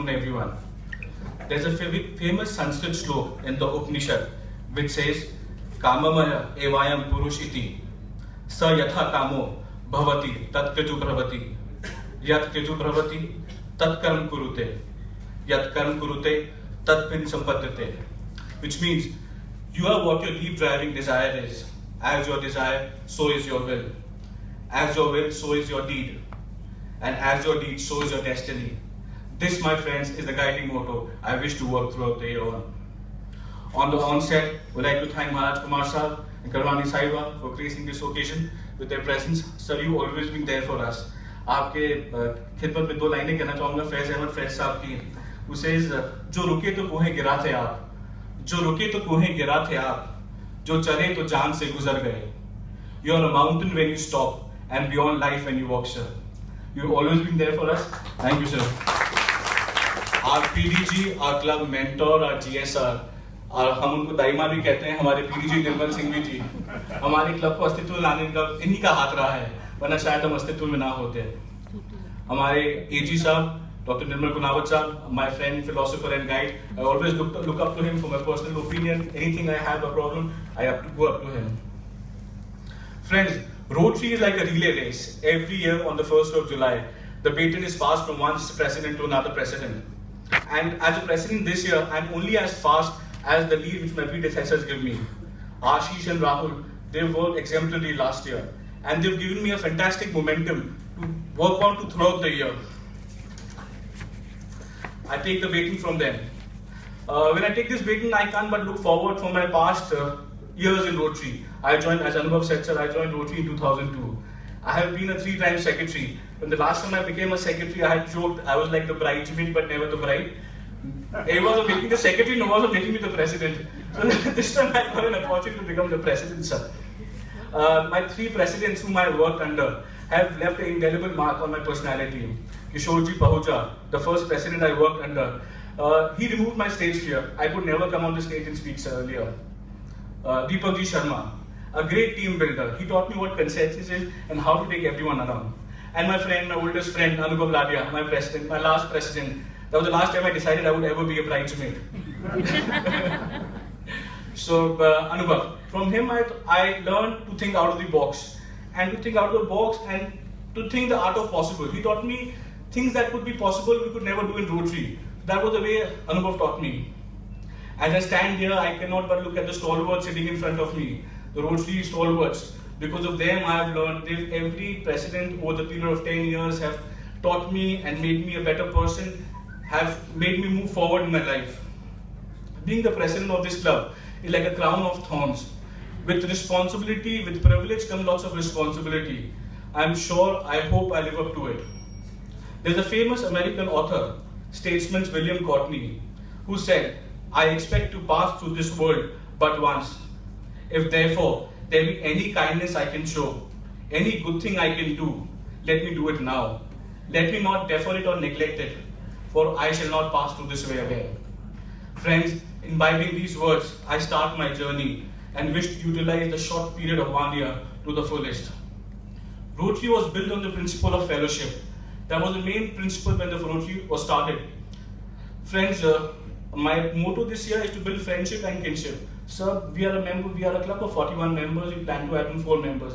afternoon, everyone. There's a famous Sanskrit slok in the Upanishad which says, Kamamaya evayam purushiti, sa yatha kamo bhavati tat kritu bhavati, yat kritu bhavati tat karam kurute, yat karam kurute tat pin sampadate. Which means, you are what your deep driving desire is. As your desire, so is your will. As your will, so is your deed. And as your deed, so is your destiny. This, my friends, is the guiding motto I wish to work throughout the year on. On the onset, we'd like to thank Maharaj Kumar Sahib and Karwani Sahiba for gracing this occasion with their presence. Sir, you always been there for us. आपके खिदमत में दो लाइनें कहना चाहूँगा फैज अहमद फैज साहब की. Who says, जो रुके तो कुहें गिरा थे आप, जो रुके तो कुहें गिरा थे आप, जो चले तो जान से गुजर गए. You are a mountain when you stop and beyond life when you walk, sir. You've always been there for us. Thank you, sir. Our PDG, our club mentor, our GSR, और हम उनको दाइमा भी कहते हैं, हमारे PDG निर्मल सिंह भी जी, हमारे club को अस्तित्व में लाने का इन्हीं का हाथ रहा है, वरना शायद हम अस्तित्व में ना होते. हमारे AG साहब, Dr. Nirmal Kunawat sir, my friend, philosopher and guide. I always look up to him for my personal opinion. Anything I have a problem, I have to go up to him. Friends, Rotary is like a relay race. Every year on the 1st of July, the baton is passed from one president to another president. And as a president this year, I'm only as fast as the lead which my predecessors give me. Ashish and Rahul, they worked exemplary last year. And they've given me a fantastic momentum to work on to throughout the year. I take the baton from them. When I take this baton, I can't but look forward for my past years in Rotary. I joined, as Anubhav said, sir, I joined Rotary in 2002. I have been a 3-time secretary. When the last time I became a secretary, I had joked I was like the bridesmaid but never the bride. Everyone was making the secretary, no one was making me the president. So this time I got an opportunity to become the president, sir. My 3 presidents whom I worked under have left an indelible mark on my personality. Kishorji Pahuja, the first president I worked under, he removed my stage fear. I could never come on the stage and speak earlier. Deepakji Sharma, a great team builder. He taught me what consensus is and how to take everyone around. And my friend, my oldest friend, Anubhav Ladia, my president, my last president. That was the last time I decided I would ever be a bridesmaid. So, Anubhav, from him I learned to think out of the box. And to think out of the box and to think the art of possible. He taught me things that could be possible we could never do in Rotary. That was the way Anubhav taught me. As I stand here, I cannot but look at the stalwarts sitting in front of me, the Rotary stalwarts. Because of them, I have learned. Every president over the period of 10 years have taught me and made me a better person, have made me move forward in my life. Being the president of this club is like a crown of thorns. With responsibility, with privilege comes lots of responsibility. I'm sure, I hope I live up to it. There's a famous American author, statesman William Courtney, who said, I expect to pass through this world but once. If therefore there be any kindness I can show, any good thing I can do, let me do it now. Let me not defer it or neglect it, for I shall not pass through this way again. Friends, imbibing these words, I start my journey and wish to utilize the short period of 1 year to the fullest. Rotary was built on the principle of fellowship. That was the main principle when the Rotary was started. Friends, my motto this year is to build friendship and kinship. Sir, we are a club of 41 members, we plan to add on 4 members.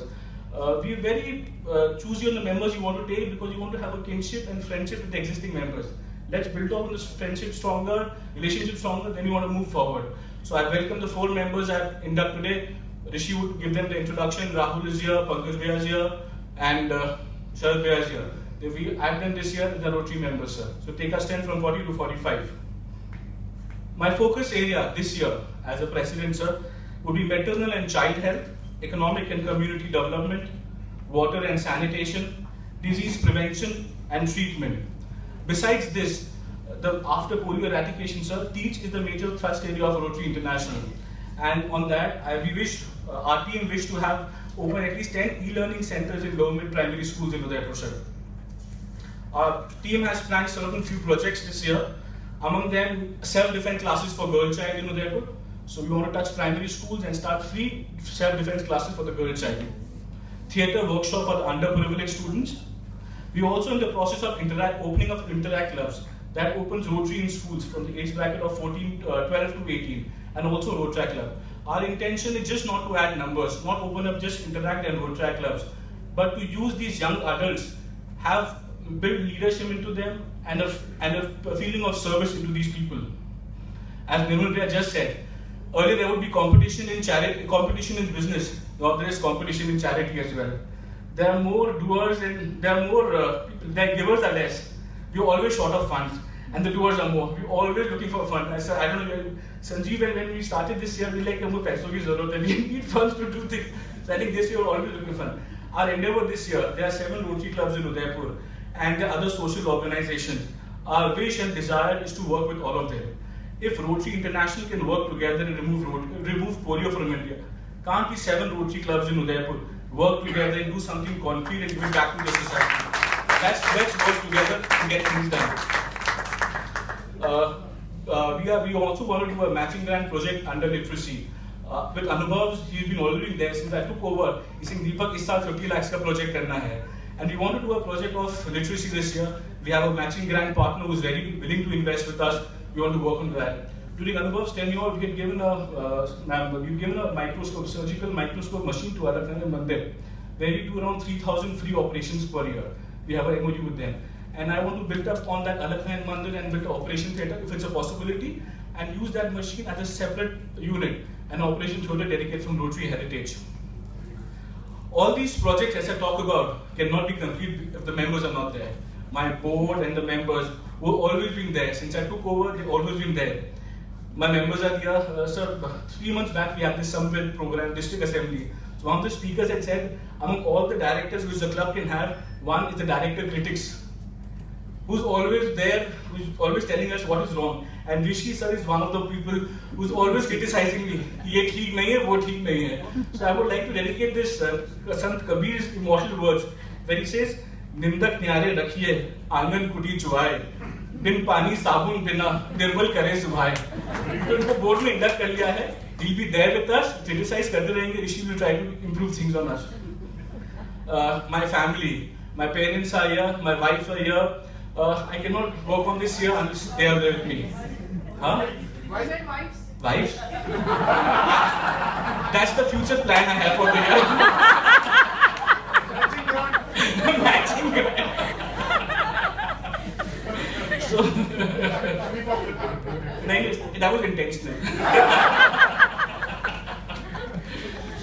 We are very choosy on the members you want to take because you want to have a kinship and friendship with the existing members. Let's build on this friendship stronger, relationship stronger, then we want to move forward. So I welcome the 4 members I have inducted today. Rishi would give them the introduction. Rahul is here, Pankaj Bhaiya is here, and Sharad Bhaiya is here. We add them this year as the Rotary members, sir. So take a stand from 40 to 45. My focus area this year as a president, sir, would be maternal and child health, economic and community development, water and sanitation, disease prevention and treatment. Besides this, the after polio eradication, sir, teach is the major thrust area of Rotary International. And on that, our team wish to have open at least 10 e-learning centers in government primary schools in Udaipur, sir. Our team has planned certain few projects this year. Among them, self-defense classes for girl child in Udaipur. So we want to touch primary schools and start free self-defense classes for the girl child. Theatre workshop for the underprivileged students. We are also in the process of opening of Interact clubs. that opens Rotary in schools from the age bracket of 12 to 18, and also Rotary Club. Our intention is just not to add numbers, not open up just Interact and Rotary clubs, but to use these young adults, build leadership into them, and a feeling of service into these people. As Nirmal Bhaiya just said, earlier there would be competition in charity, competition in business. Now there is competition in charity as well. There are more doers and there are more the givers are less. We're always short of funds, and the doers are more. We're always looking for funds. I don't know, Sanjeev, when we started this year, we like we need funds to do things. So I think this year we're always looking for funds. Our endeavor this year, there are 7 Rotary clubs in Udaipur and the other social organizations. Our wish and desire is to work with all of them. If Rotary International can work together and remove polio from India, can't be 7 Rotary clubs in Udaipur work together and do something concrete and give it back to the society? Let's work together and get things done. We also want to do a matching grant project under literacy. With Anubhav, he's been already there since I took over. He's saying, Deepak, is 50 lakhs ka project karna hai. And we want to do a project of literacy this year. We have a matching grant partner who's willing to invest with us. We want to work on that. During Anubhav's tenure, we've given a microscope, surgical microscope machine to Alakhan and Mandir, where we do around 3,000 free operations per year. We have an MOU with them. And I want to build up on that Alakhan and Mandir and build an operation theatre if it's a possibility, and use that machine as a separate unit, an operation theatre dedicated from Rotary Heritage. All these projects, as I talk about, cannot be complete if the members are not there. My board and the members who have always been there. Since I took over, they've always been there. My members are here. Sir, 3 months back, we had this Samvit program, district assembly. So one of the speakers had said, among all the directors which the club can have, one is the director critics, who's always there, who's always telling us what is wrong. And Rishi sir is one of the people who's always criticizing me. Ye theek nahi hai, wo theek nahi hai. So I would like to dedicate this Sant Kabir's immortal words, where he says, Nindak न्यारे रखिए, आंगन कुटी चुआए, बिन पानी साबुन बिना निर्मल करे सुभाए. तो उनको board में इंडक्ट कर लिया है. He'll be there with us, criticize करते रहेंगे. Rishi will try to improve things on us. My family, my parents are here, my wife are here. I cannot work on this here unless they are there with me. Huh? Why is it wives? Wives? That's the future plan I have for the year. Matching grant. So, that was intentional.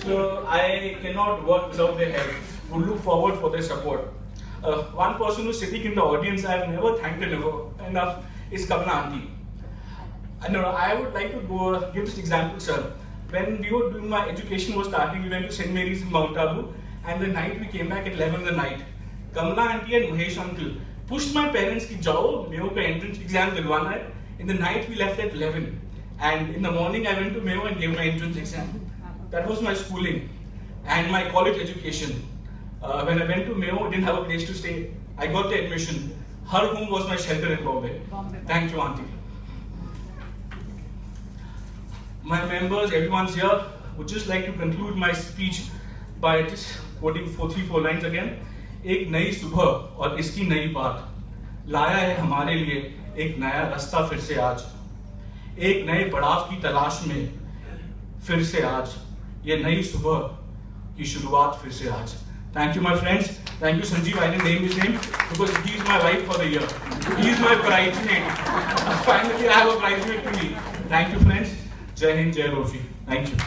So I cannot work without their help. Would look forward for their support. One person who's sitting in the audience I have never thanked enough is Kamala Aunty. I would like to give this example, sir. When we were doing my education was starting, we went to St. Mary's in Mount Abu, and the night we came back at 11 in the night. Kamala Aunty and Mahesh uncle pushed my parents ki jao, Mayo ka entrance exam dilwana hai. In the night we left at 11, and in the morning I went to Mayo and gave my entrance exam. That was my schooling and my college education. When I went to Mayo, I didn't have a place to stay. I got the admission. Her home was my shelter in Bombay. Thank you, Auntie. My members, everyone's here, would just like to conclude my speech by just quoting 4 lines again. एक नई सुबह और इसकी नई बात लाया है हमारे लिए एक नया रास्ता फिर से आज. एक नए पड़ाव की तलाश में फिर से आज. ये नई सुबह की शुरुआत फिर से आज. Thank you, my friends. Thank you, Sanjeev. I didn't name his name because he is my wife for the year. He is my bridesmaid. Finally, I have a bridesmaid to me. Thank you, friends. Jai Hind, Jai Rotary. Thank you.